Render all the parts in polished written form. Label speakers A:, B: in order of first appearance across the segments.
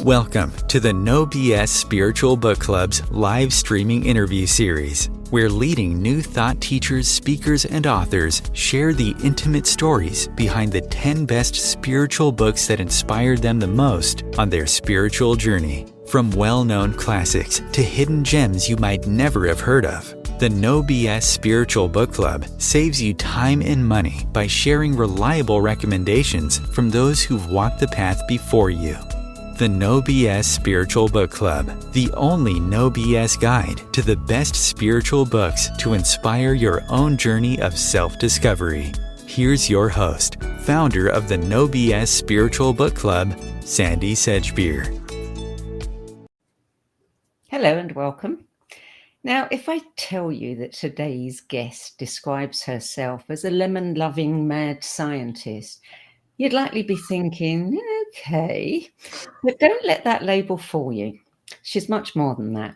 A: Welcome to the No BS Spiritual Book Club's live streaming interview series, where leading new thought teachers, speakers, and authors share the intimate stories behind the 10 best spiritual books that inspired them the most on their spiritual journey. From well-known classics to hidden gems you might never have heard of, the No BS Spiritual Book Club saves you time and money by sharing reliable recommendations from those who've walked the path before you. The No BS Spiritual Book Club, the only no BS guide to the best spiritual books to inspire your own journey of self-discovery. Here's your host, founder of the No BS Spiritual Book Club, Sandy Sedgbeer.
B: Hello and welcome. Now, if I tell you that today's guest describes herself as a lemon-loving mad scientist, you'd likely be thinking, okay, but don't let that label fool you. She's much more than that.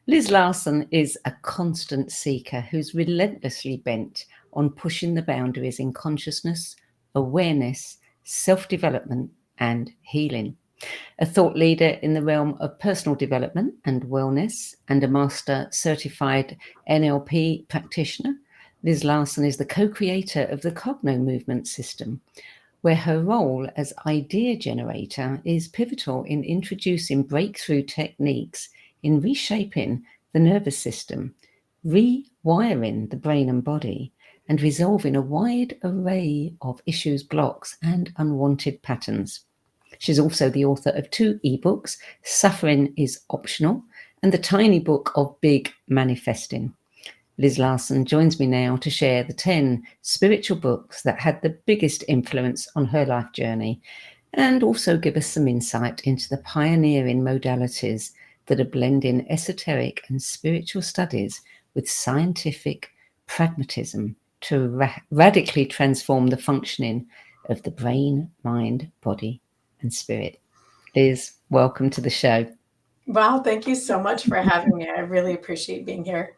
B: Liz Larson is a constant seeker who's relentlessly bent on pushing the boundaries in consciousness, awareness, self-development, and healing. A thought leader in the realm of personal development and wellness, and a master certified NLP practitioner, Liz Larson is the co-creator of the Cogno movement system, where her role as idea generator is pivotal in introducing breakthrough techniques in reshaping the nervous system, rewiring the brain and body, and resolving a wide array of issues, blocks, and unwanted patterns. She's also the author of 2 ebooks, Suffering is Optional, and the tiny book of Big Manifesting. Liz Larson joins me now to share the 10 spiritual books that had the biggest influence on her life journey, and also give us some insight into the pioneering modalities that are blending esoteric and spiritual studies with scientific pragmatism to radically transform the functioning of the brain, mind, body, and spirit. Liz, welcome to the show.
C: Wow, thank you so much for having me. I really appreciate being here.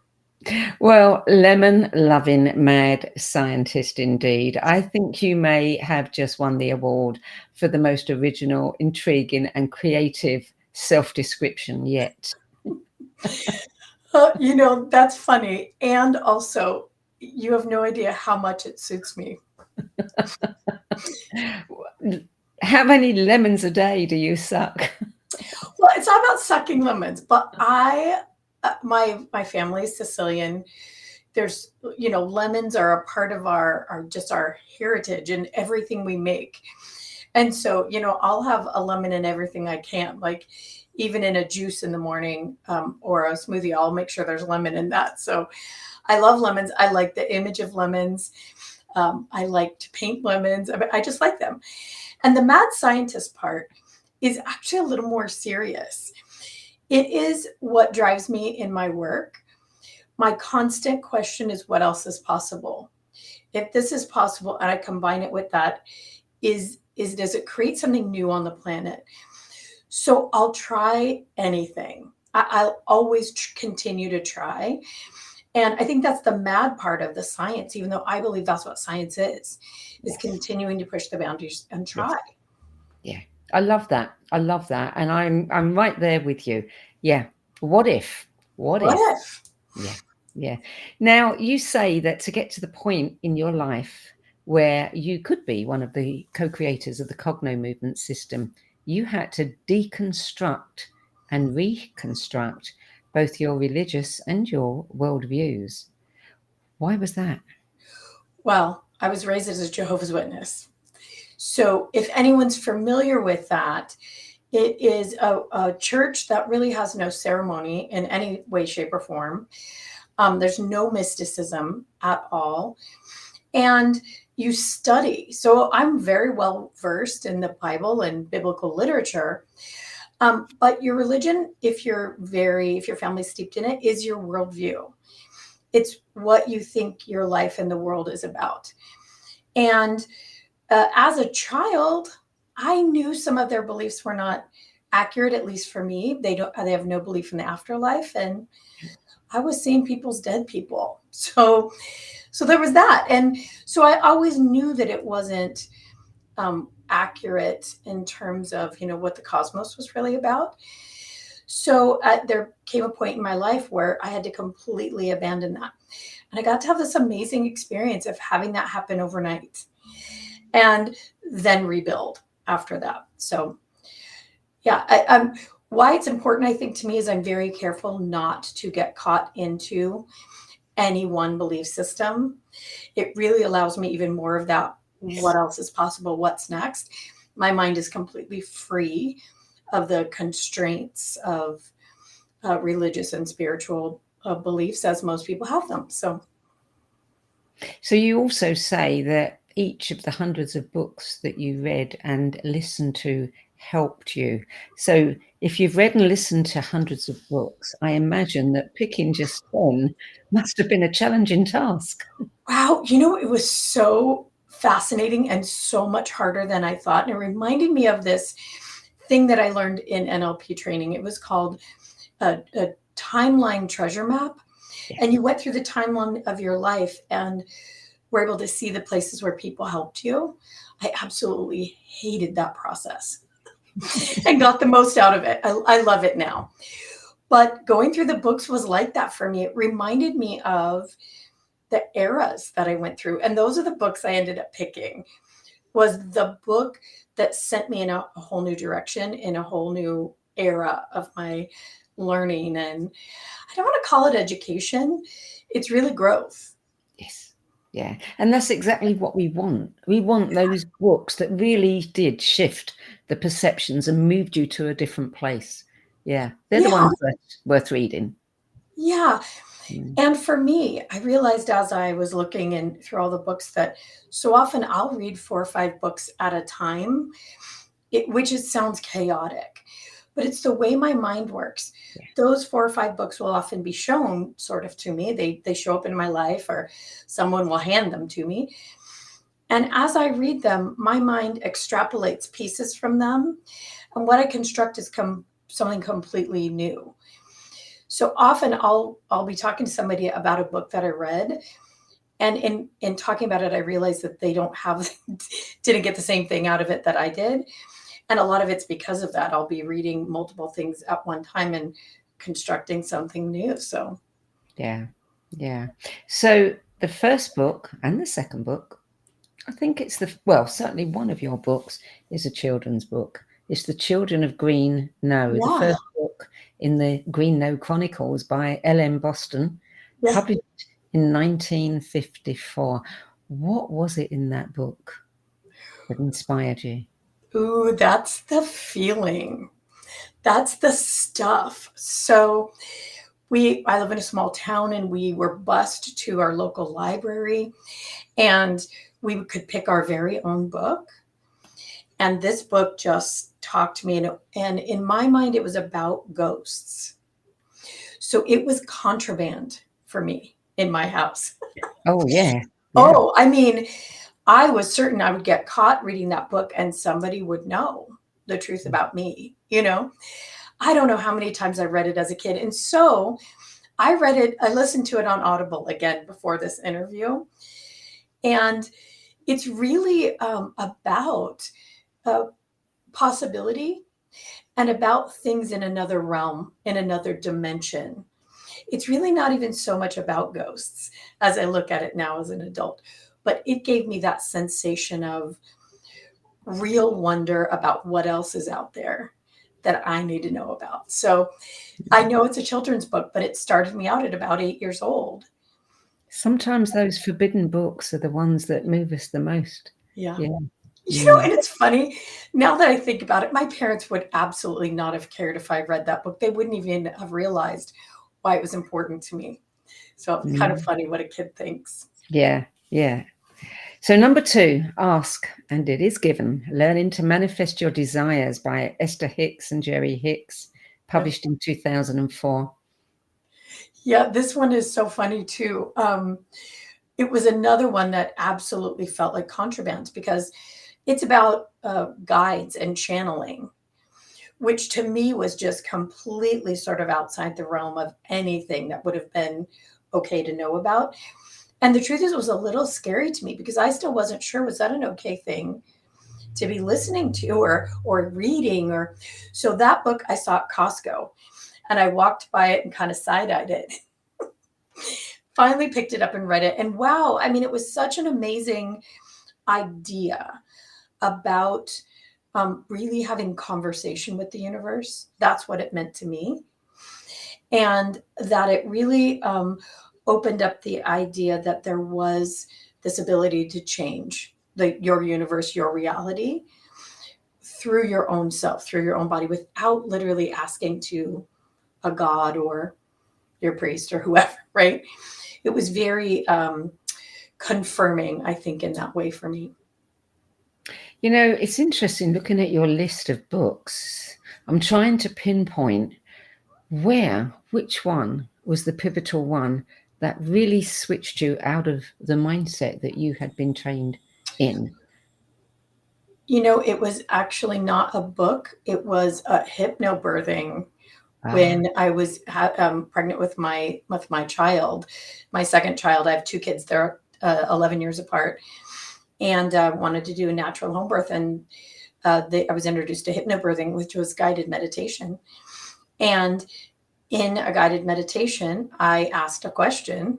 B: Well, lemon-loving mad scientist indeed. I think you may have just won the award for the most original, intriguing, and creative self-description yet.
C: That's funny. And also, you have no idea how much it suits me.
B: How many lemons a day do you suck?
C: Well, it's not about sucking lemons, but my family is Sicilian. There's, lemons are a part of our heritage and everything we make. And so, I'll have a lemon in everything I can, like even in a juice in the morning or a smoothie, I'll make sure there's lemon in that. So I love lemons. I like the image of lemons. I like to paint lemons. I just like them. And the mad scientist part is actually a little more serious. It is what drives me in my work. My constant question is, what else is possible? If this is possible and I combine it with that, does it create something new on the planet? So I'll try anything. I'll always continue to try. And I think that's the mad part of the science, even though I believe that's what science is continuing to push the boundaries and try.
B: Yeah. I love that. And I'm right there with you. Yeah. What if? Yeah. Now, you say that to get to the point in your life where you could be one of the co-creators of the Cogno movement system, you had to deconstruct and reconstruct both your religious and your worldviews. Why was that?
C: Well, I was raised as a Jehovah's Witness. So if anyone's familiar with that, it is a church that really has no ceremony in any way, shape, or form. There's no mysticism at all. And you study. So I'm very well versed in the Bible and biblical literature. But your religion, if your family's steeped in it, is your worldview. It's what you think your life and the world is about. And as a child, I knew some of their beliefs were not accurate, at least for me. They have no belief in the afterlife. And I was seeing people's dead people. So there was that. And so I always knew that it wasn't accurate in terms of, what the cosmos was really about. So there came a point in my life where I had to completely abandon that. And I got to have this amazing experience of having that happen overnight and then rebuild after that. So yeah, why it's important, I think, to me is I'm very careful not to get caught into any one belief system. It really allows me even more of that. What else is possible? What's next? My mind is completely free of the constraints of religious and spiritual beliefs as most people have them. So
B: you also say that each of the hundreds of books that you read and listened to helped you. So if you've read and listened to hundreds of books, I imagine that picking just one must have been a challenging task.
C: wow, it was so fascinating and so much harder than I thought. And it reminded me of this thing that I learned in NLP training. It was called a timeline treasure map.
B: Yeah.
C: And you went through the timeline of your life and were able to see the places where people helped you. I absolutely hated that process and got the most out of it. I love it now. But going through the books was like that for me. It reminded me of the eras that I went through. And those are the books I ended up picking. Was the book that sent me in a whole new direction, in a whole new era of my learning. And I don't want to call it education. It's really growth.
B: Yes. Yeah. And that's exactly what we want. We want those books that really did shift the perceptions and moved you to a different place. Yeah. They're the ones worth reading.
C: Yeah. And for me, I realized as I was looking in through all the books that so often I'll read 4 or 5 books at a time, which sounds chaotic, but it's the way my mind works.
B: Yeah.
C: Those 4 or 5 books will often be shown sort of to me. They show up in my life or someone will hand them to me. And as I read them, my mind extrapolates pieces from them. And what I construct is something completely new. So often I'll be talking to somebody about a book that I read. And in talking about it, I realized that they didn't get the same thing out of it that I did. And a lot of it's because of that. I'll be reading multiple things at one time and constructing something new. So
B: yeah. So the first book and the second book, I think it's certainly one of your books is a children's book. It's The Children of Green No, the first book in the Green No Chronicles by L.M. Boston, published in 1954. What was it in that book that inspired you?
C: Ooh, that's the feeling. That's the stuff. So I live in a small town and we were bused to our local library and we could pick our very own book. And this book just talked to me. And in my mind, it was about ghosts. So it was contraband for me in my house.
B: Oh, yeah.
C: Oh, I mean, I was certain I would get caught reading that book and somebody would know the truth about me. I don't know how many times I read it as a kid. And so I listened to it on Audible again before this interview. And it's really about possibility and about things in another realm, in another dimension. It's really not even so much about ghosts as I look at it now as an adult, but it gave me that sensation of real wonder about what else is out there that I need to know about. So I know it's a children's book, but it started me out at about 8 years old.
B: Sometimes those forbidden books are the ones that move us the most.
C: Yeah. And it's funny, now that I think about it, my parents would absolutely not have cared if I read that book. They wouldn't even have realized why it was important to me. So it's kind of funny what a kid thinks.
B: Yeah. So number 2, Ask and It Is Given, Learning to Manifest Your Desires by Esther Hicks and Jerry Hicks, published in 2004.
C: Yeah, this one is so funny too. It was another one that absolutely felt like contraband because it's about guides and channeling, which to me was just completely sort of outside the realm of anything that would have been okay to know about. And the truth is, it was a little scary to me because I still wasn't sure, was that an okay thing to be listening to or reading. Or so that book I saw at Costco, and I walked by it and kind of side-eyed it. Finally picked it up and read it. And wow, I mean, it was such an amazing idea about really having conversation with the universe. That's what it meant to me. And that it really opened up the idea that there was this ability to change your universe, your reality through your own self, through your own body, without literally asking to a god or your priest or whoever, right? It was very confirming, I think, in that way for me.
B: You know, it's interesting looking at your list of books. I'm trying to pinpoint which one was the pivotal one that really switched you out of the mindset that you had been trained in.
C: You know, it was actually not a book. It was a hypnobirthing. When I was pregnant with my child, my second child. I have two kids. They're 11 years apart, and wanted to do a natural home birth. And I was introduced to hypnobirthing, which was guided meditation. And in a guided meditation, I asked a question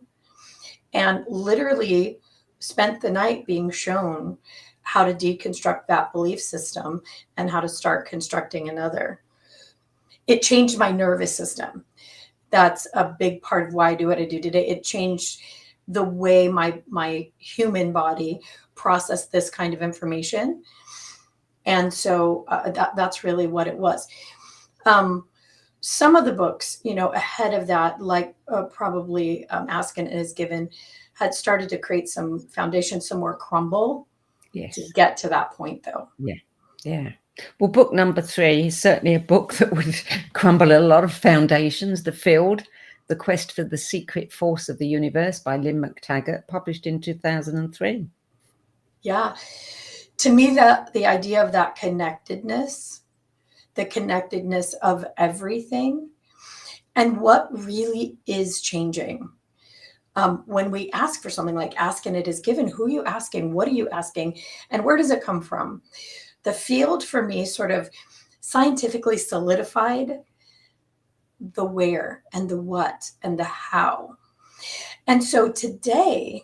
C: and literally spent the night being shown how to deconstruct that belief system and how to start constructing another. It changed my nervous system. That's a big part of why I do what I do today. It changed the way my human body processed this kind of information. And so that's really what it was. Some of the books, you know, ahead of that, like probably Ask and It Is Given, had started to create some foundation, some more crumble.
B: Yes.
C: To get to that point, though.
B: Yeah. Well, book number 3 is certainly a book that would crumble a lot of foundations. The Field, The Quest for the Secret Force of the Universe by Lynn McTaggart, published in 2003.
C: Yeah. To me, the idea of that connectedness, the connectedness of everything, and what really is changing. When we ask for something like Ask and It Is Given, who are you asking? What are you asking? And where does it come from? The Field for me sort of scientifically solidified the where and the what and the how. And so today,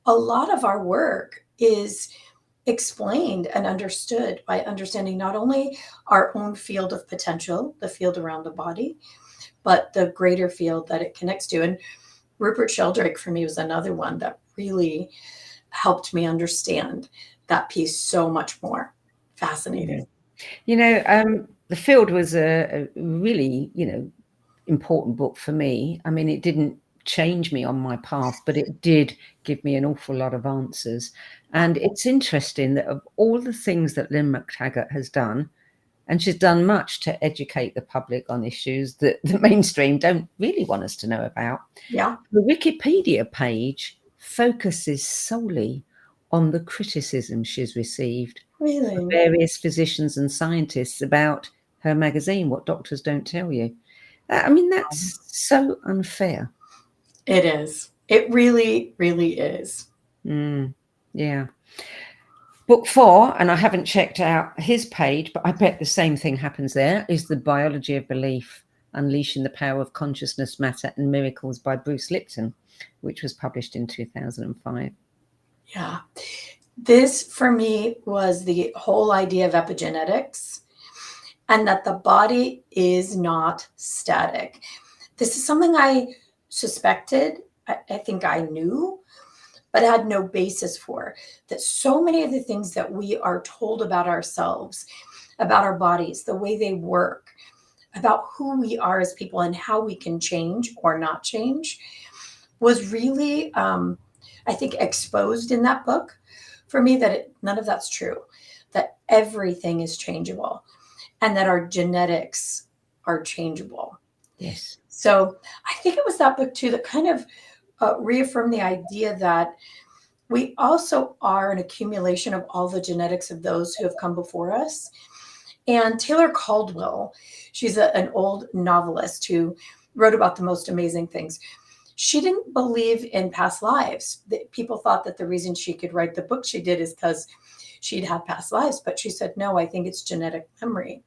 C: a lot of our work is explained and understood by understanding not only our own field of potential, the field around the body, but the greater field that it connects to. And Rupert Sheldrake for me was another one that really helped me understand that piece so much more. Fascinating.
B: You know, The Field was a really, important book for me. I mean, it didn't change me on my path, but it did give me an awful lot of answers. And it's interesting that of all the things that Lynn McTaggart has done, and she's done much to educate the public on issues that the mainstream don't really want us to know about.
C: Yeah.
B: The Wikipedia page focuses solely on the criticism she's received from various physicians and scientists about her magazine, What Doctors Don't Tell You. I mean, that's so unfair.
C: It is. It really, really is.
B: Yeah. Book 4, and I haven't checked out his page, but I bet the same thing happens there, is The Biology of Belief, Unleashing the Power of Consciousness, Matter and Miracles by Bruce Lipton, which was published in 2005.
C: Yeah. This, for me, was the whole idea of epigenetics and that the body is not static. This is something I suspected, I think I knew, but had no basis for. That so many of the things that we are told about ourselves, about our bodies, the way they work, about who we are as people and how we can change or not change, was really, I think, exposed in that book for me, that none of that's true, that everything is changeable and that our genetics are changeable.
B: Yes.
C: So I think it was that book too that kind of reaffirmed the idea that we also are an accumulation of all the genetics of those who have come before us. And Taylor Caldwell, she's an old novelist who wrote about the most amazing things. she didn't believe in past lives. People thought that the reason she could write the book she did is because she'd had past lives. But she said, no, I think it's genetic memory.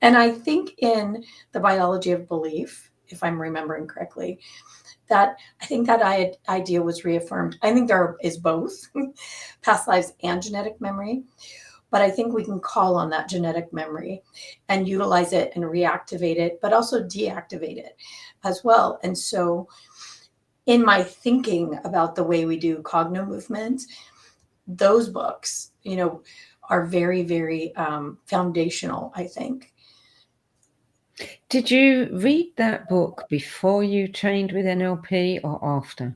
C: And I think in the biology of belief, if I'm remembering correctly, that I think that idea was reaffirmed. I think there is both past lives and genetic memory, but I think we can call on that genetic memory and utilize it and reactivate it, but also deactivate it as well. And so in my thinking about the way we do Cogno movement, those books, are very, very foundational, I think.
B: Did you read that book before you trained with NLP or after?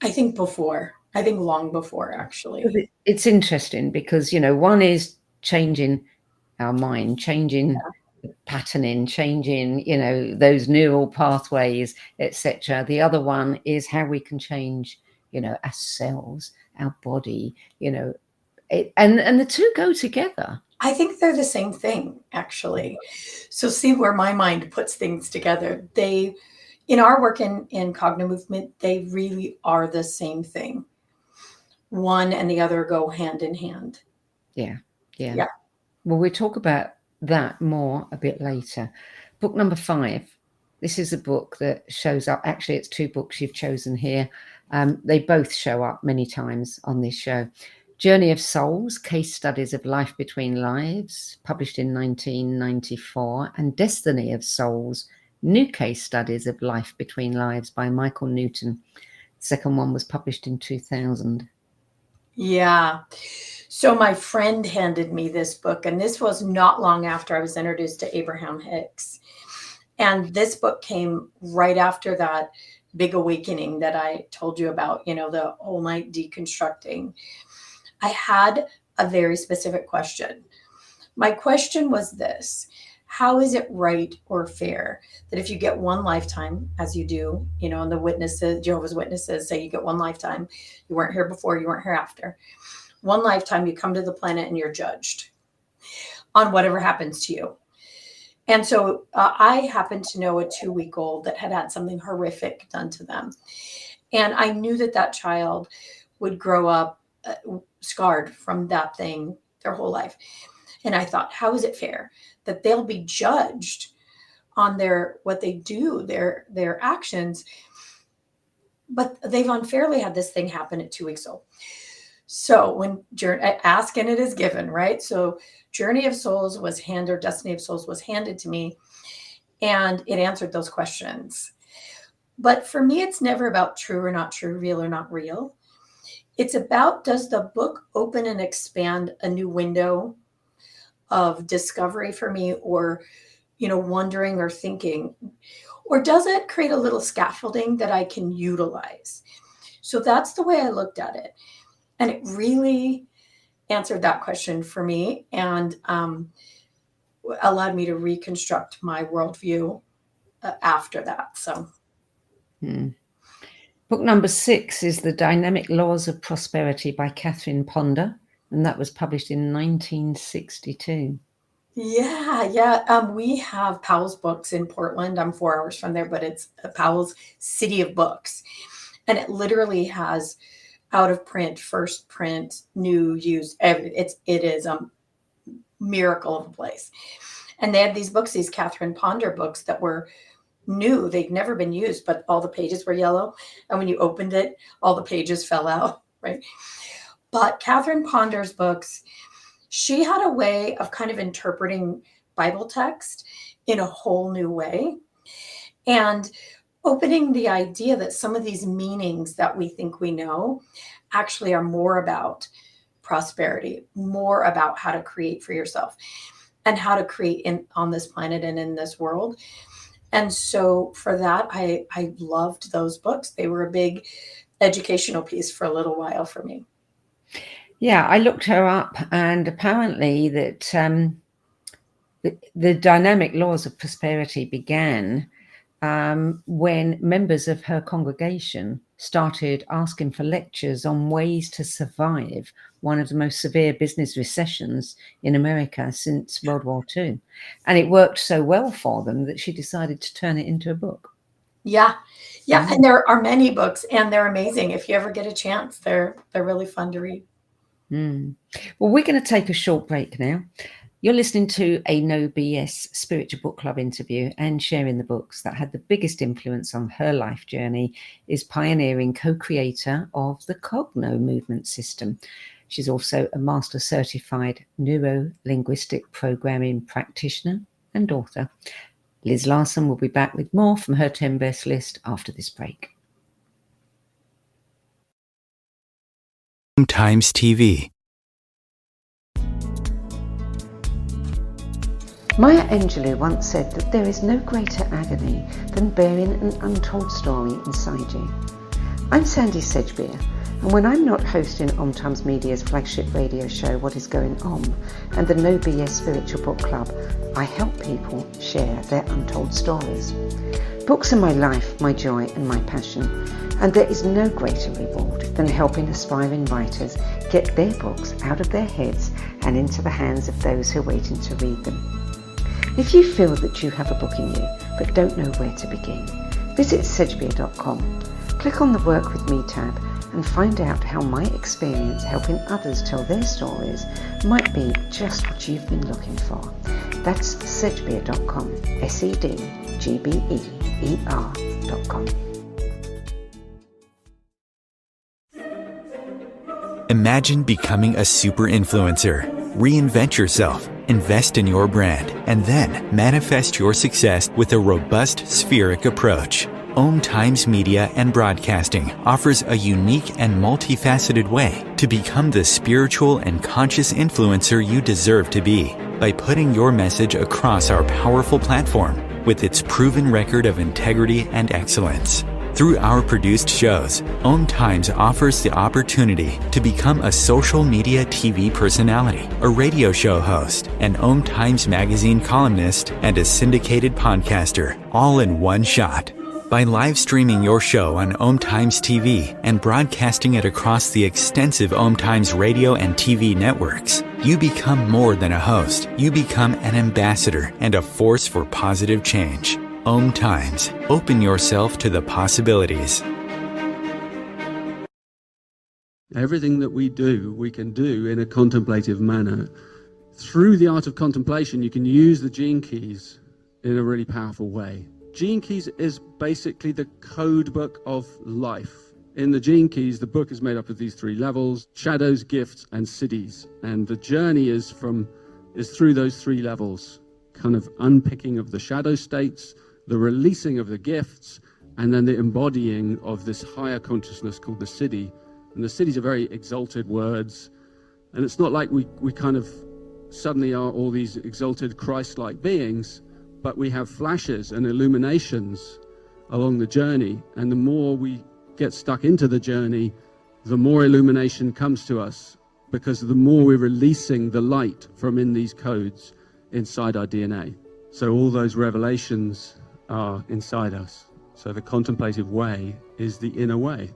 C: I think before. I think long before, actually.
B: It's interesting because, one is changing our mind, changing patterning, changing, those neural pathways, etc. The other one is how we can change, our cells, our body, and the two go together.
C: I think they're the same thing, actually. So see where my mind puts things together. In our work in Cogno movement, they really are the same thing. One and the other go hand in hand.
B: Yeah. Well, we'll talk about that more a bit later. Book number 5. This is a book that shows up. Actually, it's 2 books you've chosen here. They both show up many times on this show. Journey of Souls, Case Studies of Life Between Lives, published in 1994, and Destiny of Souls, New Case Studies of Life Between Lives by Michael Newton. The second one was published in 2000.
C: Yeah. So my friend handed me this book, and this was not long after I was introduced to Abraham Hicks. And this book came right after that big awakening that I told you about, the whole night deconstructing. I had a very specific question. My question was this: how is it right or fair that if you get one lifetime, as you do, and the witnesses, Jehovah's Witnesses say you get one lifetime, you weren't here before, you weren't here after. One lifetime, you come to the planet and you're judged on whatever happens to you. And so I happened to know a 2-week-old that had something horrific done to them. And I knew that child would grow up scarred from that thing their whole life. And I thought, how is it fair that they'll be judged on what they do, their actions, but they've unfairly had this thing happen at 2 weeks old. So when ask and it is given, right? So Journey of Souls or Destiny of Souls was handed to me, and it answered those questions. But for me, it's never about true or not true, real or not real. It's about, does the book open and expand a new window of discovery for me, or, wondering or thinking, or does it create a little scaffolding that I can utilize? So that's the way I looked at it. And it really answered that question for me, and allowed me to reconstruct my worldview after that. So.
B: Book number 6 is The Dynamic Laws of Prosperity by Catherine Ponder, and that was published in 1962.
C: Yeah. We have Powell's Books in Portland. I'm 4 hours from there, but it's Powell's City of Books. And it literally has out of print, first print, new, used, it is a miracle of a place. And they had these books, these Catherine Ponder books that were new. They'd never been used, but all the pages were yellow. And when you opened it, all the pages fell out, right? But Catherine Ponder's books, she had a way of kind of interpreting Bible text in a whole new way, and opening the idea that some of these meanings that we think we know actually are more about prosperity, more about how to create for yourself and how to create on this planet and in this world. And so for that, I loved those books. They were a big educational piece for a little while for me.
B: Yeah, I looked her up, and apparently that the Dynamic Laws of Prosperity began when members of her congregation started asking for lectures on ways to survive one of the most severe business recessions in America since World War II. And it worked so well for them that she decided to turn it into a book.
C: Yeah. Yeah. And there are many books and they're amazing. If you ever get a chance, they're really fun to read.
B: Well, we're going to take a short break now. You're listening to a No BS Spiritual Book Club interview, and sharing the books that had the biggest influence on her life journey is pioneering co-creator of the Cogno movement system. She's also a master certified neuro-linguistic programming practitioner and author. Liz Larson will be back with more from her 10 best list after this break.
A: Times TV.
B: Maya Angelou once said that there is no greater agony than bearing an untold story inside you. I'm Sandy Sedgbeer, and when I'm not hosting Times Media's flagship radio show What Is Going On and the No BS Spiritual Book Club, I help people share their untold stories. Books are my life, my joy and my passion, and there is no greater reward than helping aspiring writers get their books out of their heads and into the hands of those who are waiting to read them. If you feel that you have a book in you but don't know where to begin, visit sedgbeer.com, click on the Work With Me tab and find out how my experience helping others tell their stories might be just what you've been looking for. That's sedgbeer.com, sedgbeer.com.
A: Imagine becoming a super influencer. Reinvent yourself, invest in your brand, and then manifest your success with a robust spheric approach. Times Media and Broadcasting offers a unique and multifaceted way to become the spiritual and conscious influencer you deserve to be by putting your message across our powerful platform with its proven record of integrity and excellence. Through our produced shows, Times offers the opportunity to become a social media TV personality, a radio show host, an Times magazine columnist, and a syndicated podcaster, all in one shot. By live streaming your show on Times TV and broadcasting it across the extensive Times radio and TV networks, you become more than a host. You become an ambassador and a force for positive change. Times. Open yourself to the possibilities.
D: Everything that we do, we can do in a contemplative manner. Through the art of contemplation, you can use the gene keys in a really powerful way. Gene keys is basically the code book of life. In the gene keys, the book is made up of these three levels: shadows, gifts, and cities. And the journey is through those three levels, kind of unpicking of the shadow states, the releasing of the gifts, and then the embodying of this higher consciousness called the siddhi. And the siddhis are very exalted words. And it's not like we kind of suddenly are all these exalted Christ-like beings, but we have flashes and illuminations along the journey. And the more we get stuck into the journey, the more illumination comes to us, because the more we're releasing the light from in these codes inside our DNA. So all those revelations are inside us. So the contemplative way is the inner way.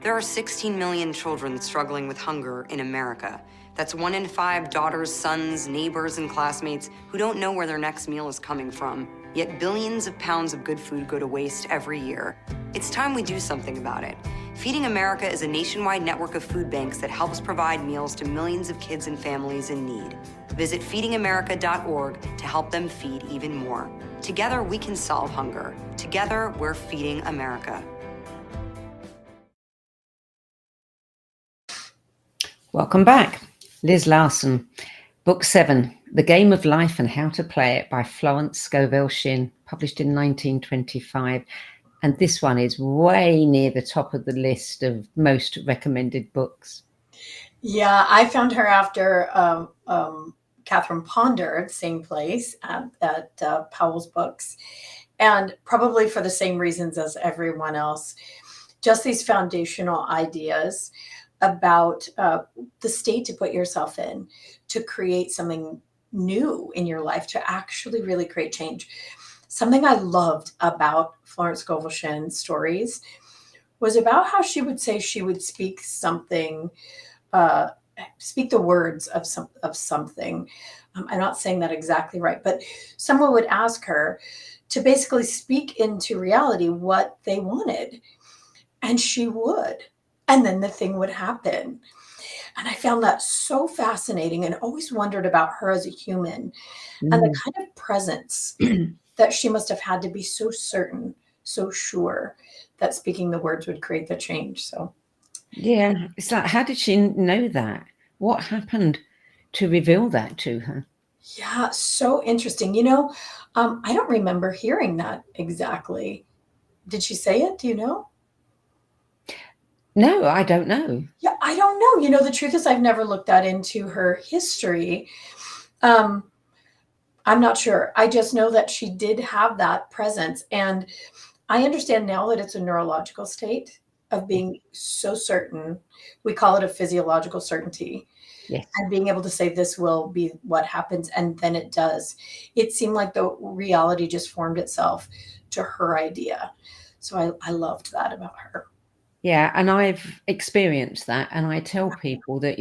E: There are 16 million children struggling with hunger in America. That's 1 in 5 daughters, sons, neighbors, and classmates who don't know where their next meal is coming from. Yet billions of pounds of good food go to waste every year. It's time we do something about it. Feeding America is a nationwide network of food banks that helps provide meals to millions of kids and families in need. Visit feedingamerica.org to help them feed even more. Together, we can solve hunger. Together, we're feeding America.
B: Welcome back. Liz Larson, Book 7, The Game of Life and How to Play It by Florence Scovel Shinn, published in 1925. And this one is way near the top of the list of most recommended books.
C: Yeah, I found her after Catherine Ponder at the same place at Powell's Books. And probably for the same reasons as everyone else, just these foundational ideas about the state to put yourself in to create something new in your life, to actually really create change. Something I loved about Florence Scovel Shinn's stories was about how she would say she would speak something speak the words of something. I'm not saying that exactly right, but someone would ask her to basically speak into reality what they wanted, and she would, and then the thing would happen. And I found that so fascinating and always wondered about her as a human and the kind of presence that she must have had to be so certain, so sure that speaking the words would create the change. So
B: Yeah, it's like, how did she know that? What happened to reveal that to her?
C: yeah, so interesting. I don't remember hearing that exactly. Did she say it? Do you know?
B: No, I don't know.
C: Yeah, I don't know. The truth is I've never looked that into her history. Um, I'm not sure. I just know that she did have that presence. And I understand now that it's a neurological state of being so certain. We call it a physiological certainty.
B: Yes.
C: And being able to say this will be what happens, and then it does. It seemed like the reality just formed itself to her idea. So I loved that about her.
B: Yeah, and I've experienced that, and I tell people that,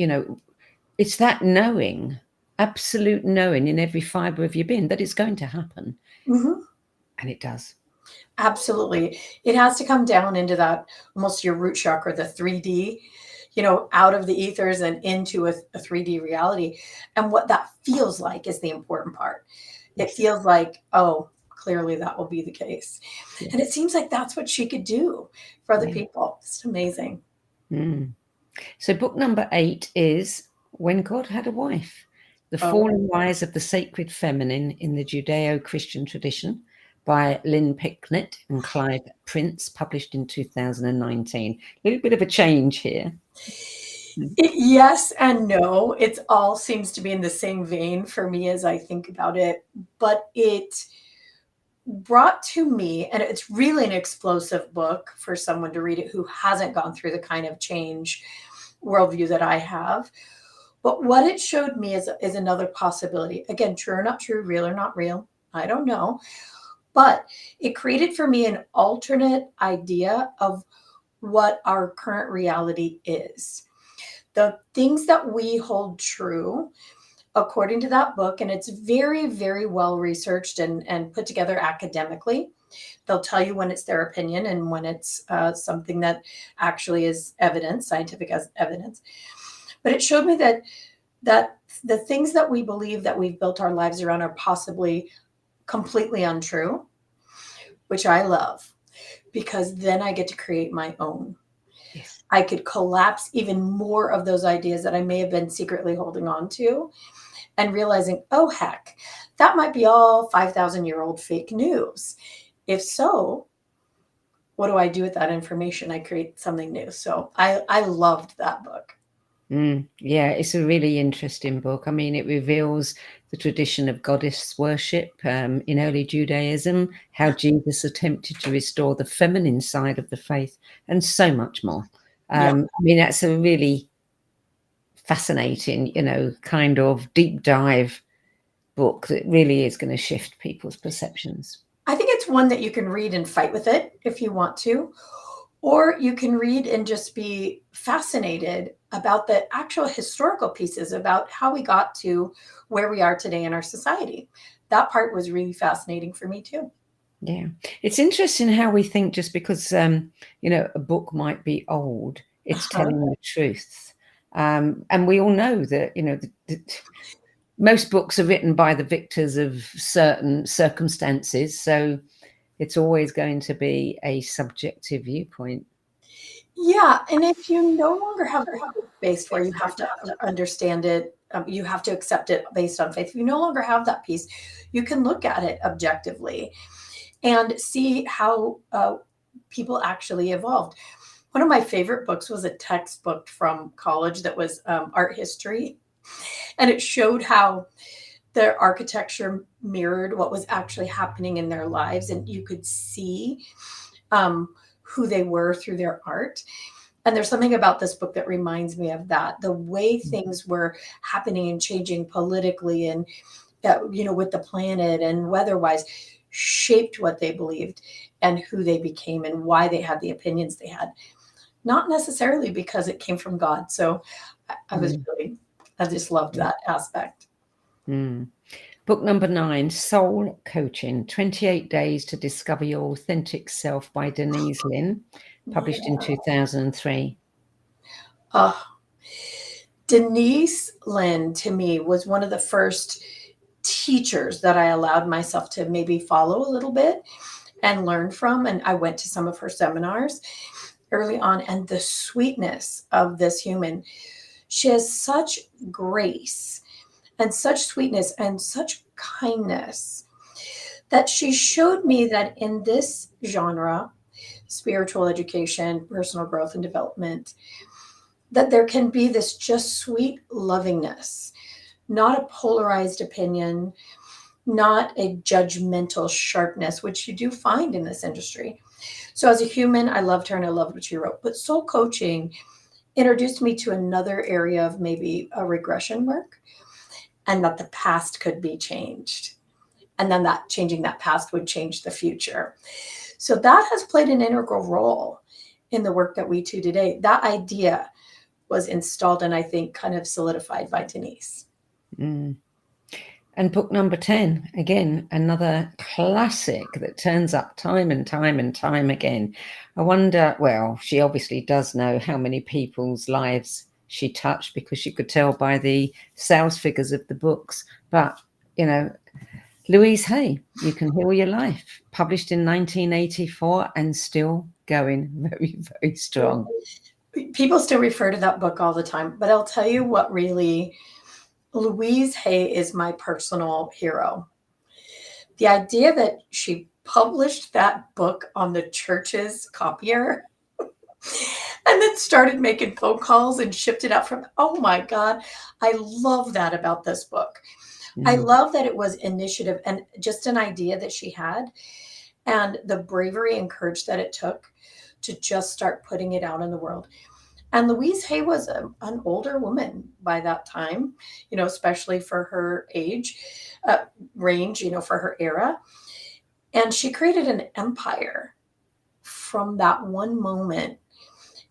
B: it's that knowing, absolute knowing in every fiber of your being that it's going to happen.
C: Mm-hmm.
B: And it does.
C: Absolutely. It has to come down into that, almost your root chakra, the 3D, out of the ethers and into a 3D reality. And what that feels like is the important part. It feels like, oh, clearly that will be the case. Yeah. And it seems like that's what she could do for other people. It's amazing.
B: So book number 8 is When God Had a Wife, The Fall and Rise of the Sacred Feminine in the Judeo-Christian Tradition, by Lynn Picknett and Clive Prince, published in 2019. A little bit of a change here.
C: Yes and no. It all seems to be in the same vein for me as I think about it. But it brought to me, and it's really an explosive book for someone to read it who hasn't gone through the kind of change worldview that I have. But what it showed me is another possibility. Again, true or not true, real or not real, I don't know. But it created for me an alternate idea of what our current reality is. The things that we hold true, according to that book, and it's very, very well researched and put together academically. They'll tell you when it's their opinion and when it's something that actually is evidence, scientific as evidence. But it showed me that the things that we believe that we've built our lives around are possibly completely untrue, which I love, because then I get to create my own. Yes. I could collapse even more of those ideas that I may have been secretly holding on to and realizing, oh, heck, that might be all 5,000-year-old fake news. If so, what do I do with that information? I create something new. So I loved that book.
B: Yeah, it's a really interesting book. I mean, it reveals the tradition of goddess worship in early Judaism, how Jesus attempted to restore the feminine side of the faith, and so much more. I mean, that's a really fascinating, kind of deep dive book that really is going to shift people's perceptions.
C: I think it's one that you can read and fight with it if you want to, or you can read and just be fascinated about the actual historical pieces about how we got to where we are today in our society. That part was really fascinating for me too.
B: Yeah. It's interesting how we think just because, a book might be old, it's telling the truth. And we all know that, most books are written by the victors of certain circumstances. So it's always going to be a subjective viewpoint.
C: Yeah. And if you no longer have a base where you have to understand it, you have to accept it based on faith. If you no longer have that piece, you can look at it objectively and see how people actually evolved. One of my favorite books was a textbook from college that was art history. And it showed how their architecture mirrored what was actually happening in their lives. And you could see who they were through their art. And there's something about this book that reminds me of that. The way things were happening and changing politically and, with the planet and weather-wise shaped what they believed and who they became and why they had the opinions they had. Not necessarily because it came from God. So I just loved that aspect.
B: Book number 9, Soul Coaching, 28 Days to Discover Your Authentic Self by Denise Lynn, published in 2003.
C: Denise Lynn, to me, was one of the first teachers that I allowed myself to maybe follow a little bit and learn from. And I went to some of her seminars early on, and the sweetness of this human, she has such grace and such sweetness and such kindness that she showed me that in this genre, spiritual education, personal growth and development, that there can be this just sweet lovingness, not a polarized opinion, not a judgmental sharpness, which you do find in this industry. So as a human, I loved her and I loved what she wrote. But soul coaching introduced me to another area of maybe a regression work, and that the past could be changed. And then that changing that past would change the future. So that has played an integral role in the work that we do today. That idea was installed and I think kind of solidified by Denise.
B: And book number 10, again, another classic that turns up time and time and time again. I wonder, well, she obviously does know how many people's lives she touched, because you could tell by the sales figures of the books. But, you know, Louise Hay, You Can Heal Your Life, published in 1984 and still going very, very strong.
C: People still refer to that book all the time, but I'll tell you what really, Louise Hay is my personal hero. The idea that she published that book on the church's copier and then started making phone calls and shipped it out from, oh my God, I love that about this book. I love that it was initiative and just an idea that she had, and the bravery and courage that it took to just start putting it out in the world. And Louise Hay was an older woman by that time, you know, especially for her age range, you know, for her era. And she created an empire from that one moment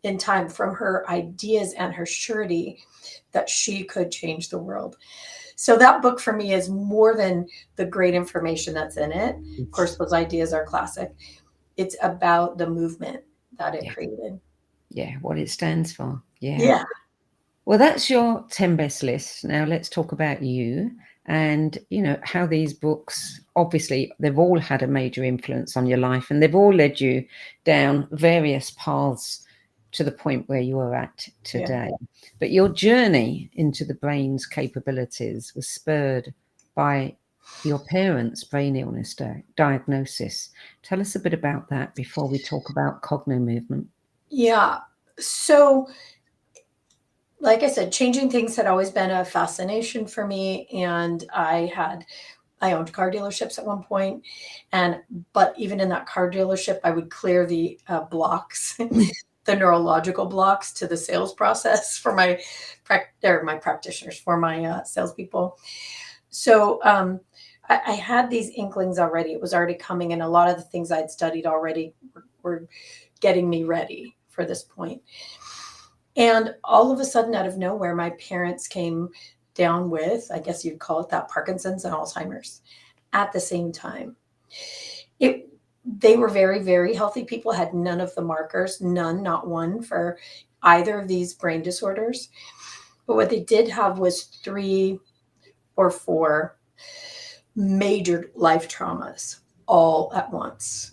C: in time, from her ideas and her surety that she could change the world. So that book for me is more than the great information that's in it. Of course, those ideas are classic. It's about the movement that it created.
B: Yeah, what it stands for.
C: Yeah.
B: Well, that's your 10 best list. Now let's talk about you and, you know, how these books, obviously, they've all had a major influence on your life, and they've all led you down various paths to the point where you are at today. Yeah. But your journey into the brain's capabilities was spurred by your parents' brain illness diagnosis. Tell us a bit about that before we talk about Cogno movement.
C: Yeah. So, like I said, changing things had always been a fascination for me. And I owned car dealerships at one point. But even in that car dealership, I would clear the blocks, the neurological blocks to the sales process for my practitioners, for my salespeople. So I had these inklings already. It was already coming. And a lot of the things I'd studied already were getting me ready for this point. And all of a sudden, out of nowhere, my parents came down with, I guess you'd call it that, Parkinson's and Alzheimer's at the same time. They were very, very healthy people, had none of the markers, not one for either of these brain disorders. But what they did have was 3 or 4 major life traumas all at once.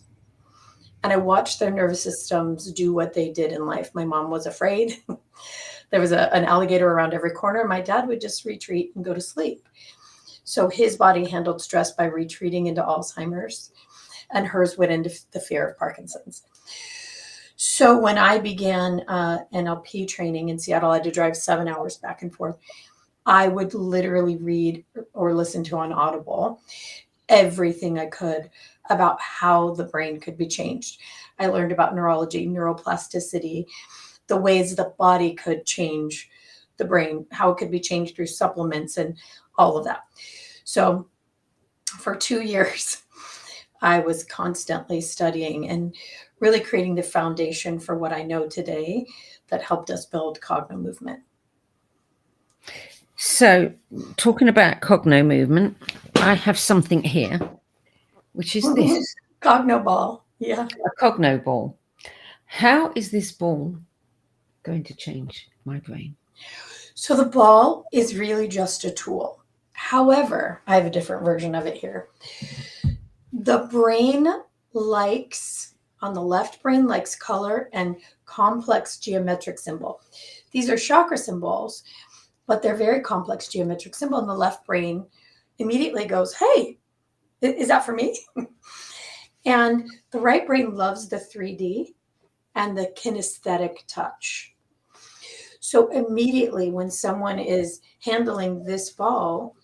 C: And I watched their nervous systems do what they did in life. My mom was afraid. There was an alligator around every corner. My dad would just retreat and go to sleep. So his body handled stress by retreating into Alzheimer's, and hers went into the fear of Parkinson's. So when I began NLP training in Seattle, I had to drive 7 hours back and forth. I would literally read or listen to on Audible everything I could about how the brain could be changed. I learned about neurology, neuroplasticity, the ways the body could change the brain, how it could be changed through supplements and all of that. So for 2 years, I was constantly studying and really creating the foundation for what I know today that helped us build Cogno movement.
B: So, talking about Cogno movement, I have something here, which is this.
C: Cogno ball. Yeah.
B: A Cogno ball. How is this ball going to change my brain?
C: So the ball is really just a tool. However, I have a different version of it here. The brain likes, on the left brain likes color and complex geometric symbol. These are chakra symbols, but they're very complex geometric symbol. And the left brain immediately goes, hey, is that for me? And the right brain loves the 3D and the kinesthetic touch. So immediately when someone is handling this ball,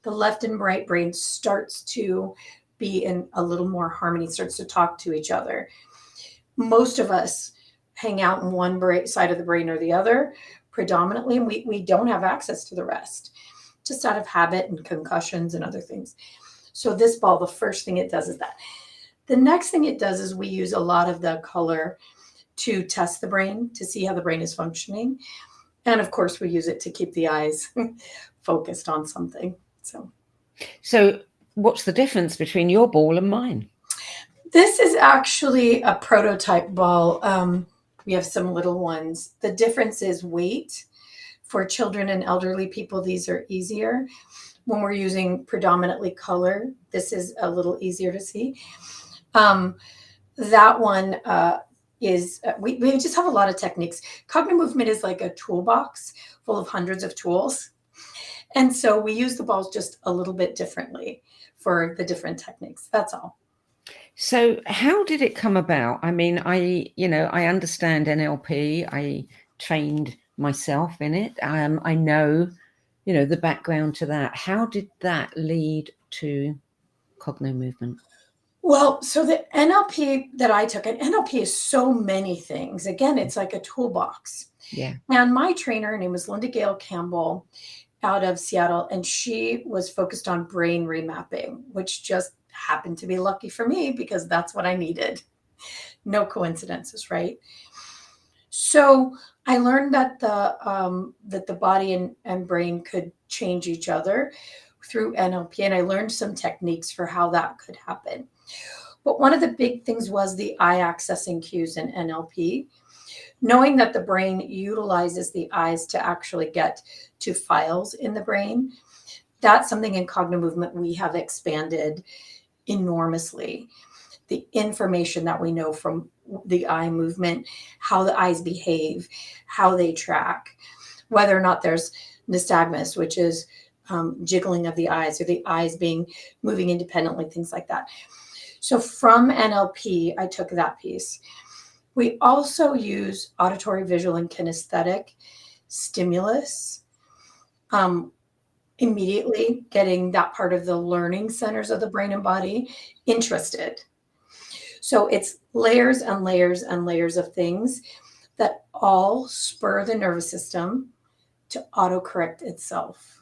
C: the left and right brain starts to be in a little more harmony, starts to talk to each other. Most of us hang out in one side of the brain or the other predominantly, and we don't have access to the rest, just out of habit and concussions and other things. So this ball, the first thing it does is that. The next thing it does is we use a lot of the color to test the brain, to see how the brain is functioning. And of course, we use it to keep the eyes focused on something. So
B: what's the difference between your ball and mine?
C: This is actually a prototype ball. We have some little ones. The difference is weight. For children and elderly people, these are easier. When we're using predominantly color, this is a little easier to see. That one is, we just have a lot of techniques. Cognitive movement is like a toolbox full of hundreds of tools. And so we use the balls just a little bit differently for the different techniques. That's all.
B: So how did it come about? I mean, I understand NLP. I trained myself in it. I know, the background to that. How did that lead to Cogno movement?
C: Well, so the NLP that I took, and NLP is so many things. Again, it's like a toolbox.
B: Yeah.
C: And my trainer, her name was Linda Gale Campbell out of Seattle, and she was focused on brain remapping, which just happened to be lucky for me because that's what I needed. No coincidences, right? So I learned that the body and brain could change each other through NLP, and I learned some techniques for how that could happen. But one of the big things was the eye accessing cues in NLP, knowing that the brain utilizes the eyes to actually get to files in the brain. That's something in Cogno movement we have expanded enormously. The information that we know from the eye movement, how the eyes behave, how they track, whether or not there's nystagmus, which is jiggling of the eyes, or the eyes moving independently, things like that. So from NLP, I took that piece. We also use auditory, visual, and kinesthetic stimulus, immediately getting that part of the learning centers of the brain and body interested. So it's layers and layers and layers of things that all spur the nervous system to autocorrect itself.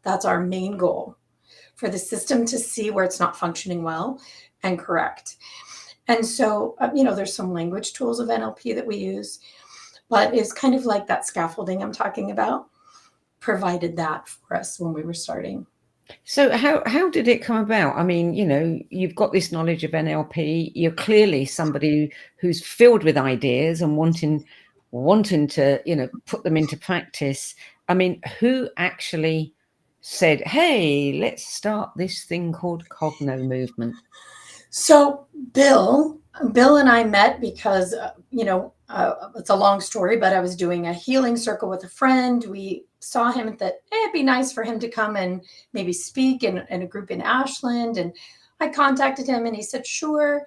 C: That's our main goal, for the system to see where it's not functioning well and correct. And so, there's some language tools of NLP that we use, but it's kind of like that scaffolding I'm talking about provided that for us when we were starting.
B: So how did it come about? I mean, you've got this knowledge of NLP. You're clearly somebody who's filled with ideas and wanting to, put them into practice. I mean, who actually said, hey, let's start this thing called Cogno movement?
C: So Bill and I met because, it's a long story, but I was doing a healing circle with a friend. We saw him that it'd be nice for him to come and maybe speak in a group in Ashland. And I contacted him and he said, sure.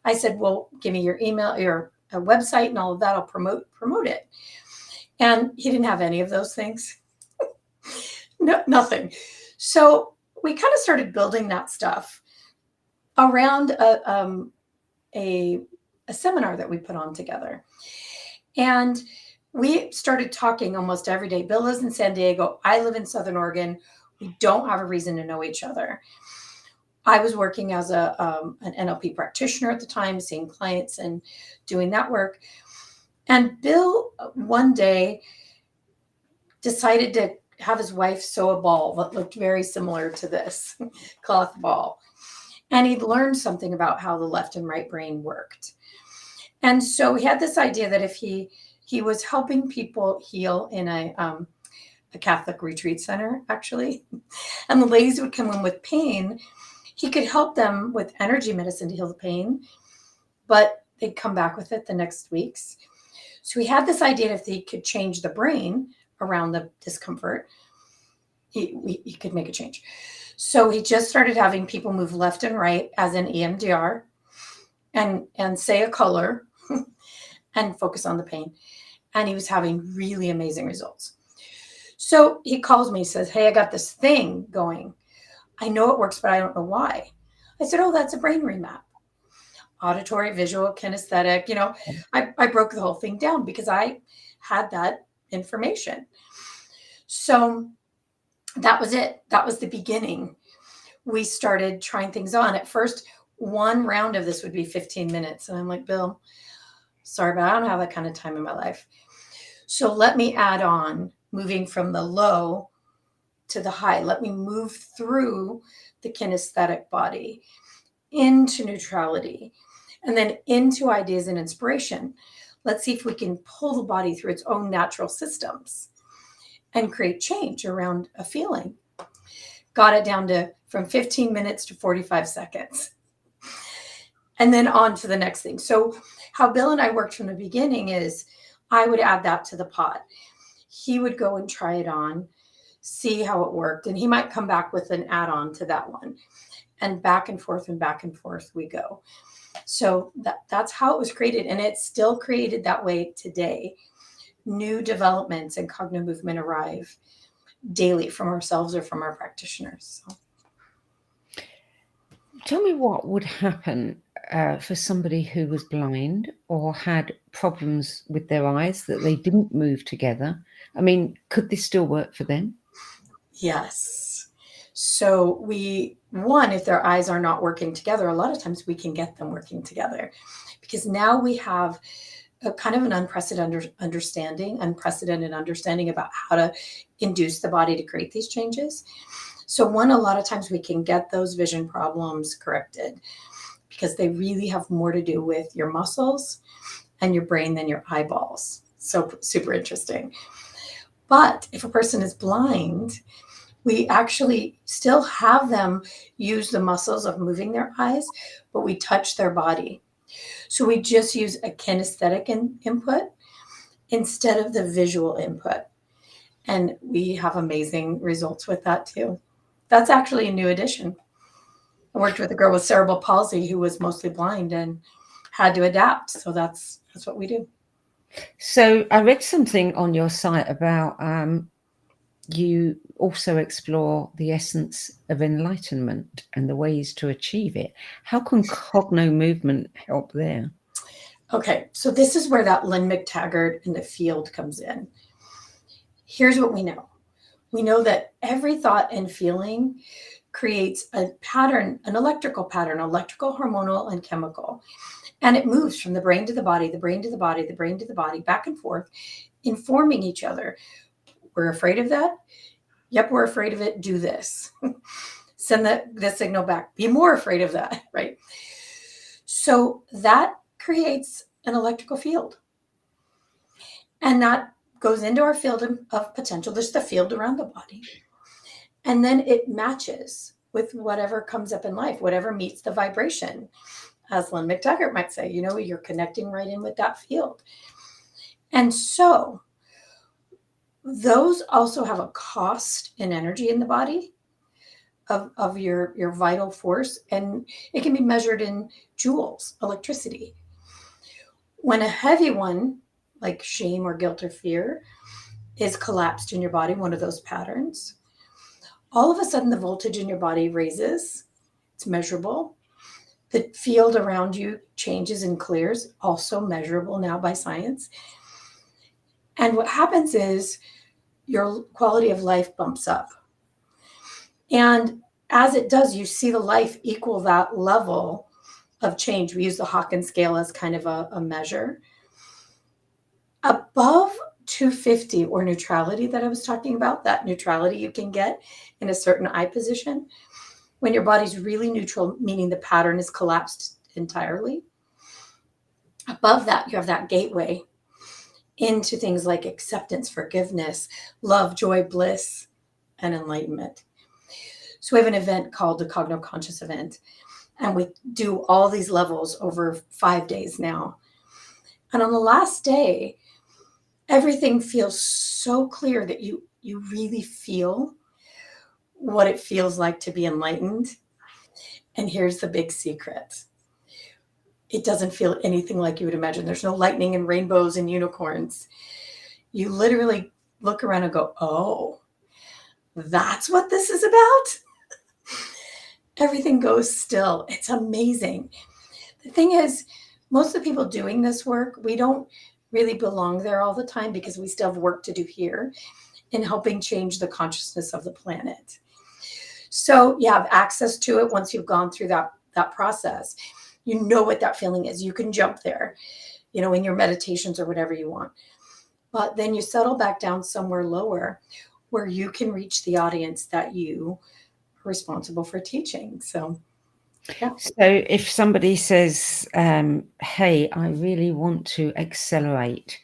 C: I said, well, give me your email, your website and all of that. I'll promote it. And he didn't have any of those things. No, nothing. So we kind of started building that stuff around a seminar that we put on together. And we started talking almost every day. Bill lives in San Diego. I live in Southern Oregon. We don't have a reason to know each other. I was working as an NLP practitioner at the time, seeing clients and doing that work. And Bill one day decided to have his wife sew a ball that looked very similar to this cloth ball. And he'd learned something about how the left and right brain worked. And so he had this idea that if he was helping people heal in a Catholic retreat center, actually, and the ladies would come in with pain, he could help them with energy medicine to heal the pain, but they'd come back with it the next weeks. So he had this idea that if he could change the brain around the discomfort, he could make a change. So he just started having people move left and right as in EMDR and say a color and focus on the pain. And he was having really amazing results. So he calls me, says, hey, I got this thing going. I know it works, but I don't know why. I said, oh, that's a brain remap. Auditory, visual, kinesthetic. I broke the whole thing down because I had that information. So that was it. That was the beginning. We started trying things on. At first, one round of this would be 15 minutes. And I'm like, Bill, sorry, but I don't have that kind of time in my life. So let me add on moving from the low to the high. Let me move through the kinesthetic body into neutrality and then into ideas and inspiration. Let's see if we can pull the body through its own natural systems and create change around a feeling. Got it down to from 15 minutes to 45 seconds. And then on to the next thing. So how Bill and I worked from the beginning is I would add that to the pot. He would go and try it on, see how it worked. And he might come back with an add-on to that one. And back and forth we go. So that's how it was created. And it's still created that way today. New developments in Cogno movement arrive daily from ourselves or from our practitioners. So.
B: Tell me what would happen for somebody who was blind or had problems with their eyes that they didn't move together. I mean, could this still work for them?
C: Yes. So if their eyes are not working together, a lot of times we can get them working together because now we have a kind of an unprecedented understanding about how to induce the body to create these changes. So a lot of times we can get those vision problems corrected because they really have more to do with your muscles and your brain than your eyeballs. So super interesting. But if a person is blind, we actually still have them use the muscles of moving their eyes, but we touch their body. So we just use a kinesthetic input instead of the visual input. And we have amazing results with that too. That's actually a new addition. I worked with a girl with cerebral palsy who was mostly blind and had to adapt. So that's what we do.
B: So I read something on your site about you also explore the essence of enlightenment and the ways to achieve it. How can Cogno movement help there?
C: Okay, so this is where that Lynn McTaggart in the field comes in. Here's what we know. We know that every thought and feeling creates a pattern, an electrical pattern, electrical, hormonal, and chemical. And it moves from the brain to the body, the brain to the body, the brain to the body, back and forth, informing each other. We're afraid of that. Yep, we're afraid of it. Do this. Send the signal back. Be more afraid of that, right? So that creates an electrical field. And that goes into our field of potential. There's the field around the body. And then it matches with whatever comes up in life, whatever meets the vibration. As Lynn McTaggart might say, you're connecting right in with that field. And so those also have a cost in energy in the body of your vital force. And it can be measured in joules, electricity. When a heavy one, like shame or guilt or fear, is collapsed in your body, one of those patterns, all of a sudden the voltage in your body raises. It's measurable. The field around you changes and clears, also measurable now by science. And what happens is your quality of life bumps up. And as it does, you see the life equal that level of change. We use the Hawkins scale as kind of a measure. Above 250 or neutrality that I was talking about, that neutrality you can get in a certain eye position, when your body's really neutral, meaning the pattern is collapsed entirely. Above that, you have that gateway into things like acceptance, forgiveness, love, joy, bliss, and enlightenment. So we have an event called the Cogno Conscious Event, and we do all these levels over 5 days now. And on the last day, everything feels so clear that you really feel what it feels like to be enlightened. And here's the big secret. It doesn't feel anything like you would imagine. There's no lightning and rainbows and unicorns. You literally look around and go, oh, that's what this is about? Everything goes still. It's amazing. The thing is, most of the people doing this work, we don't really belong there all the time because we still have work to do here in helping change the consciousness of the planet. So you have access to it once you've gone through that process. You know what that feeling is. You can jump there, in your meditations or whatever you want. But then you settle back down somewhere lower where you can reach the audience that you are responsible for teaching. So, yeah.
B: So if somebody says, hey, I really want to accelerate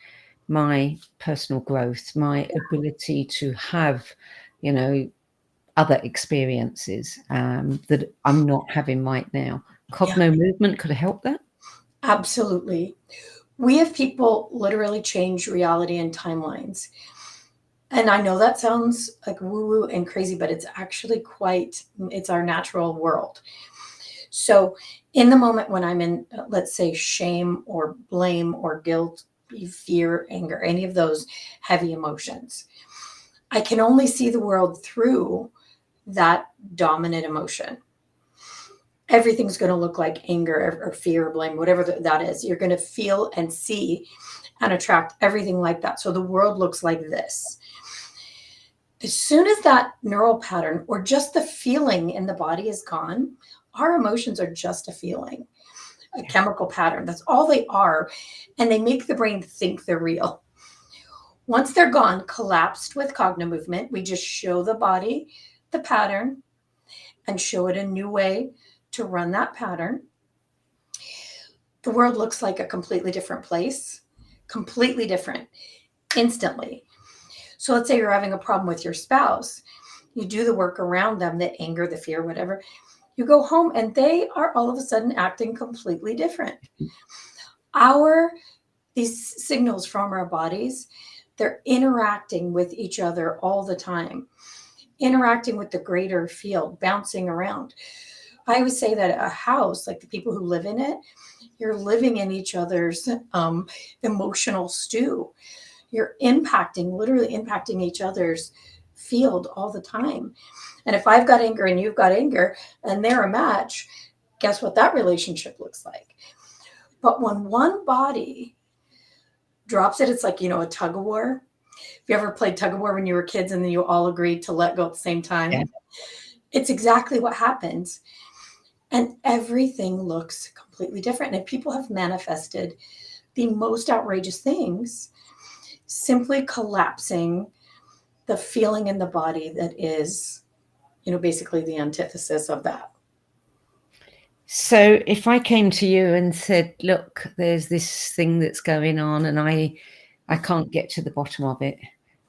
B: my personal growth, my ability to have, other experiences that I'm not having right now, Cogno movement could help that?
C: Absolutely. We have people literally change reality and timelines. And I know that sounds like woo-woo and crazy, but it's actually it's our natural world. So in the moment when I'm in, let's say, shame or blame or guilt, fear, anger, any of those heavy emotions, I can only see the world through that dominant emotion. Everything's going to look like anger or fear or blame, whatever that is. You're going to feel and see and attract everything like that. So the world looks like this. As soon as that neural pattern or just the feeling in the body is gone, our emotions are just a feeling, a chemical pattern. That's all they are. And they make the brain think they're real. Once they're gone, collapsed with Cogno movement, we just show the body the pattern and show it a new way to run that pattern. The world looks like a completely different place, completely different, instantly. So let's say you're having a problem with your spouse. You do the work around them, the anger, the fear, whatever. You go home and they are all of a sudden acting completely different. These signals from our bodies, they're interacting with each other all the time, interacting with the greater field, bouncing around. I always say that a house, like the people who live in it, you're living in each other's emotional stew. You're literally impacting each other's field all the time. And if I've got anger and you've got anger and they're a match, guess what that relationship looks like? But when one body drops it, it's like, a tug of war. If you ever played tug of war when you were kids and then you all agreed to let go at the same time, It's exactly what happens. And everything looks completely different. And people have manifested the most outrageous things, simply collapsing the feeling in the body that is, basically the antithesis of that.
B: So if I came to you and said, look, there's this thing that's going on and I can't get to the bottom of it,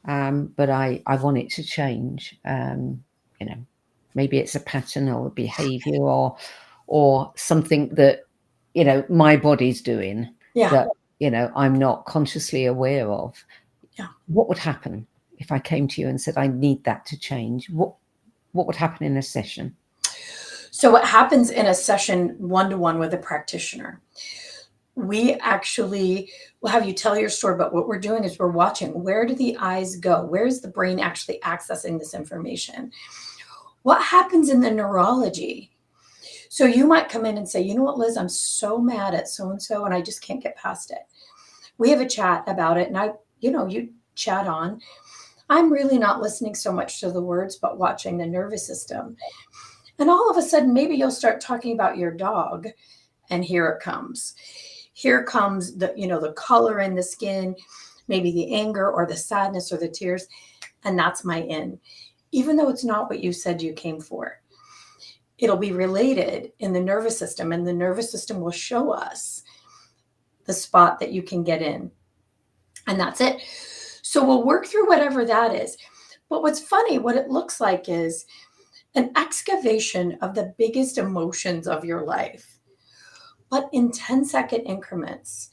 B: but I want it to change, maybe it's a pattern or a behavior or something that, my body's doing that, I'm not consciously aware of.
C: Yeah.
B: What would happen if I came to you and said, I need that to change? What would happen in a session?
C: So what happens in a session one-to-one with a practitioner, we actually will have you tell your story, but what we're doing is we're watching, where do the eyes go? Where is the brain actually accessing this information? What happens in the neurology? So you might come in and say, you know what, Liz, I'm so mad at so-and-so and I just can't get past it. We have a chat about it and you chat on. I'm really not listening so much to the words, but watching the nervous system. And all of a sudden, maybe you'll start talking about your dog and here it comes. Here comes the color in the skin. maybe the anger or the sadness or the tears, and that's my in. Even though it's not what you said you came for, it'll be related in the nervous system, and the nervous system will show us the spot that you can get in. And that's it. So we'll work through whatever that is. But what's funny, what it looks like is an excavation of the biggest emotions of your life, but in 10-second increments.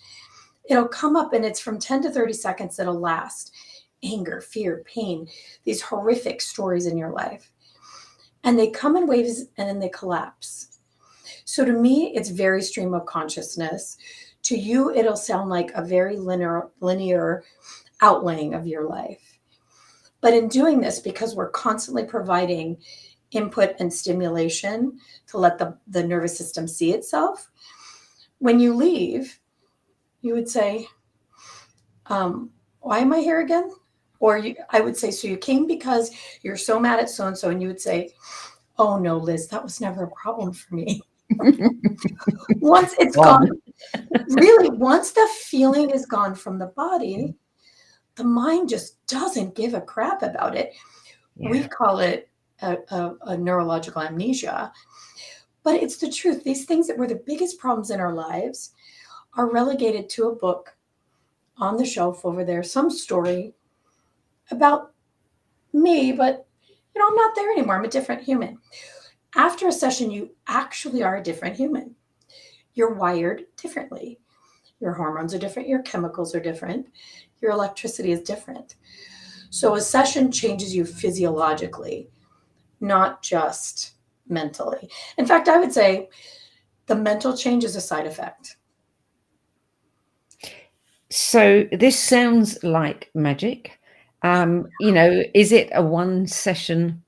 C: It'll come up, and it's from 10 to 30 seconds that'll last. Anger, fear, pain, these horrific stories in your life. And they come in waves and then they collapse. So to me, it's very stream of consciousness. To you, it'll sound like a very linear outlaying of your life. But in doing this, because we're constantly providing input and stimulation to let the nervous system see itself, when you leave, you would say, why am I here again? Or I would say, so you came because you're so mad at so-and-so, and you would say, oh no, Liz, that was never a problem for me. Once it's gone, really, once the feeling is gone from the body, the mind just doesn't give a crap about it. Yeah. We call it a neurological amnesia, but it's the truth. These things that were the biggest problems in our lives are relegated to a book on the shelf over there, some story about me, but I'm not there anymore. I'm a different human. After a session, you actually are a different human. You're wired differently. Your hormones are different. Your chemicals are different. Your electricity is different. So a session changes you physiologically, not just mentally. In fact, I would say the mental change is a side effect.
B: So this sounds like magic. Is it a one session,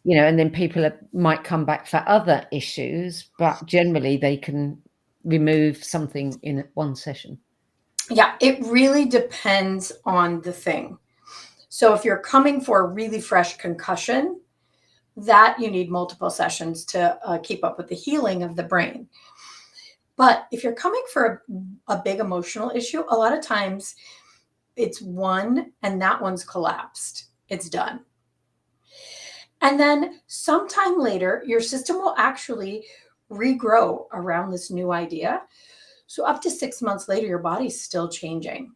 B: and then people might come back for other issues, but generally they can remove something in one session?
C: Yeah, it really depends on the thing. So if you're coming for a really fresh concussion, that you need multiple sessions to keep up with the healing of the brain. But if you're coming for a big emotional issue, a lot of times it's one and that one's collapsed. It's done. And then sometime later, your system will actually regrow around this new idea. So up to 6 months later, your body's still changing.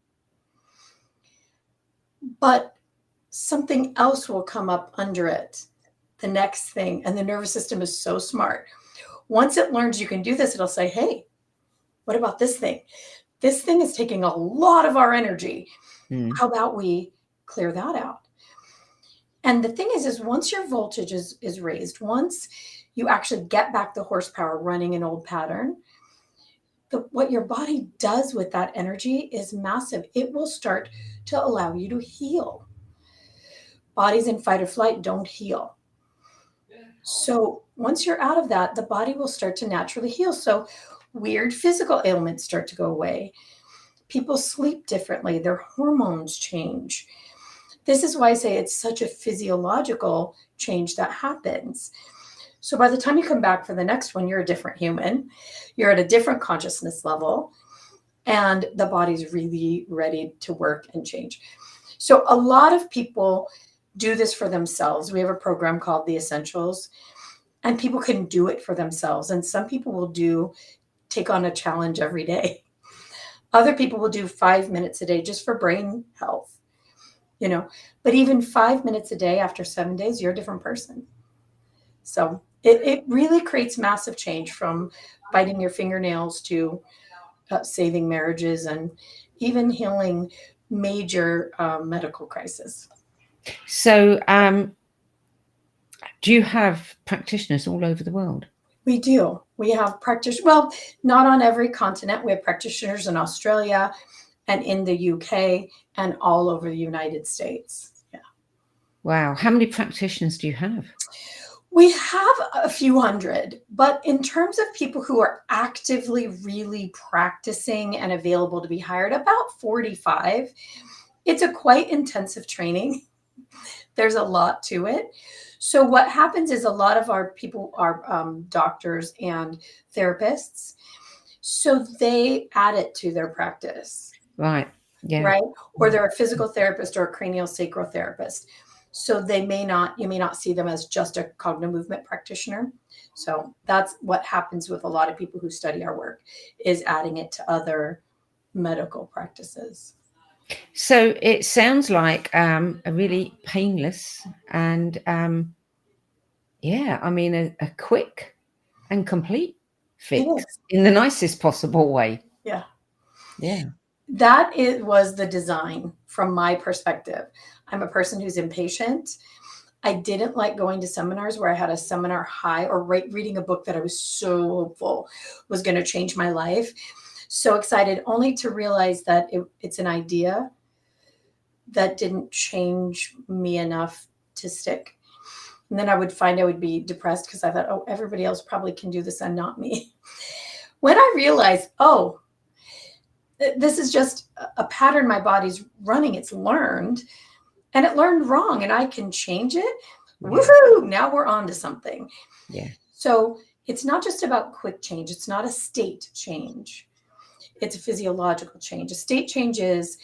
C: But something else will come up under it, the next thing. And the nervous system is so smart. Once it learns you can do this, it'll say, hey, what about this thing? This thing is taking a lot of our energy. How about we clear that out? And the thing is once your voltage is raised, once you actually get back the horsepower running an old pattern, what your body does with that energy is massive. It will start to allow you to heal. Bodies in fight or flight don't heal. So once you're out of that, the body will start to naturally heal. So weird physical ailments start to go away. People sleep differently. Their hormones change. This is why I say it's such a physiological change that happens. So by the time you come back for the next one, you're a different human. You're at a different consciousness level, and the body's really ready to work and change. So a lot of people do this for themselves. We have a program called The Essentials, and people can do it for themselves. And some people will take on a challenge every day. Other people will do 5 minutes a day just for brain health, but even 5 minutes a day after 7 days, you're a different person. So it really creates massive change, from biting your fingernails to saving marriages and even healing major medical crises.
B: So do you have practitioners all over the world?
C: We do. We have practitioners, well, not on every continent. We have practitioners in Australia and in the UK and all over the United States. Yeah.
B: Wow. How many practitioners do you have?
C: We have a few hundred, but in terms of people who are actively really practicing and available to be hired, about 45. It's a quite intensive training. There's a lot to it. So what happens is a lot of our people are doctors and therapists. So they add it to their practice.
B: Right. Yeah.
C: right? Or they're a physical therapist or a cranial sacral therapist. So you may not see them as just a Cogno movement practitioner. So that's what happens with a lot of people who study our work, is adding it to other medical practices.
B: So it sounds like a really painless and a quick and complete fix in the nicest possible way.
C: Yeah.
B: Yeah.
C: That was the design from my perspective. I'm a person who's impatient. I didn't like going to seminars where I had a seminar high or reading a book that I was so hopeful was going to change my life. So excited, only to realize that it's an idea that didn't change me enough to stick. And then I would find I would be depressed because I thought, oh, everybody else probably can do this and not me. When I realized, oh, this is just a pattern my body's running, it's learned, and it learned wrong, and I can change it. Yeah. Woohoo! Now we're on to something.
B: Yeah.
C: So it's not just about quick change. It's not a state change. It's a physiological change. A state change is,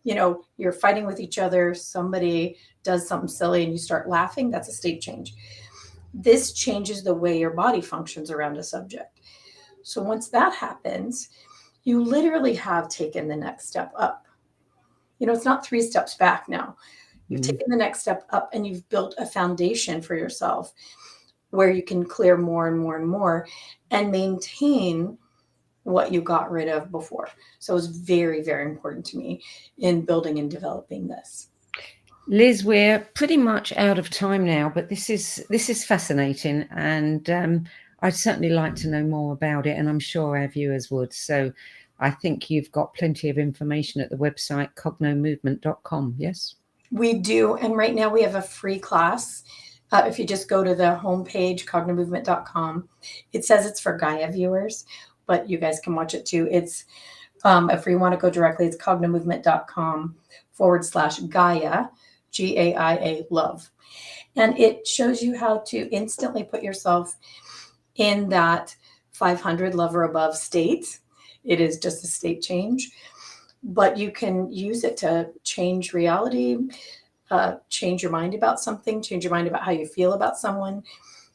C: you're fighting with each other. Somebody does something silly and you start laughing. That's a state change. This changes the way your body functions around a subject. So once that happens, you literally have taken the next step up. It's not 3 steps back now. You've taken the next step up and you've built a foundation for yourself where you can clear more and more and more and maintain what you got rid of before. So it was very, very important to me in building and developing this.
B: Liz, we're pretty much out of time now, but this is fascinating, and I'd certainly like to know more about it, and I'm sure our viewers would. So I think you've got plenty of information at the website cognomovement.com, yes?
C: We do, and right now we have a free class. If you just go to the homepage, cognomovement.com, it says it's for Gaia viewers, but you guys can watch it too. It's, if you want to go directly, it's cognomovement.com/Gaia, GAIA, love. And it shows you how to instantly put yourself in that 500 love or above state. It is just a state change, but you can use it to change reality, change your mind about something, change your mind about how you feel about someone,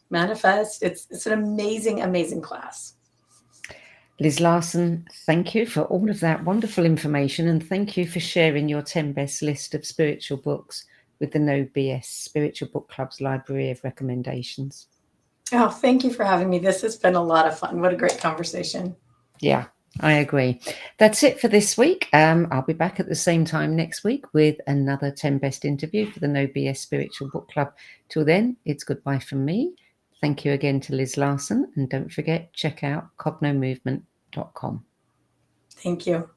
C: manifest. It's an amazing, amazing class.
B: Liz Larson, thank you for all of that wonderful information, and thank you for sharing your 10 best list of spiritual books with the No BS Spiritual Book Club's library of recommendations.
C: Oh, thank you for having me. This has been a lot of fun. What a great conversation.
B: Yeah, I agree. That's it for this week. I'll be back at the same time next week with another 10 best interview for the No BS Spiritual Book Club. Till then, it's goodbye from me. Thank you again to Liz Larson, and don't forget, check out cognomovement.com.
C: Thank you.